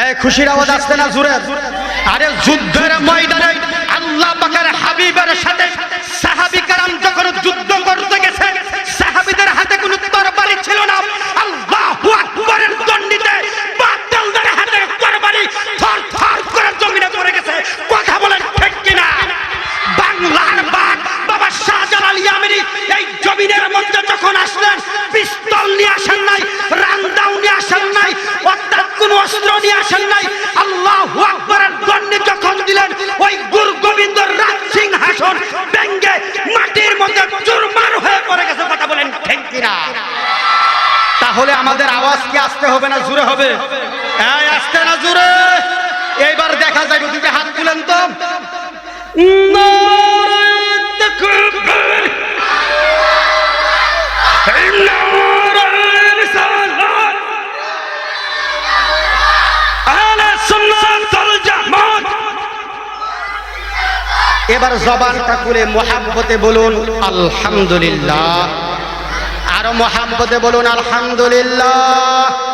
এই খুশির আওয়াজ আসছে না জোরে? আরে যুদ্ধের ময়দানে আল্লাহ পাকের হাবিবের সাথে সাহাবী کرام যখন যুদ্ধ করতে গেছে, সাহাবীদের হাতে কোনো তরবারি ছিল না। আল্লাহু আকবারের ধ্বনিতে বাতিলদের হাতে তরবারি থরথর করে জমিনে পড়ে গেছে। কথা বলেন ঠিক কিনা? বাংলার বাঘ বাবা শাহজালাল ইয়ামানি এই জমিনের মধ্যে যখন আসলেন, পিস্তল নিয়ে আসেন নাই, রামদাও নিয়ে আসেন নাই, অর্থাৎ কোন অস্ত্র নিয়ে আসেন নাই। আল্লাহু আকবারের ধ্বনি যখন দিলেন, ওই গুরু গোবিন্দর রাজ সিংহাসন ভেঙে মাটির মধ্যে চুরমার হয়ে পড়ে গেছে। কথা বলেন ঠিক কিনা? তাহলে আমাদের আওয়াজ কি আসতে হবে না জোরে হবে? এই আসতে না জোরে? এইবার দেখা যাবে। দুটো হাত তুলেন তো। নারায়ে তাকবীর, নারায়ে রিসালাত, আহলে সুন্নাত ওয়াল জামাত। এবার জবানটা খুলে মুহাব্বতে বলুন আলহামদুলিল্লাহ। আরো মুহাব্বতে বলুন আলহামদুলিল্লাহ।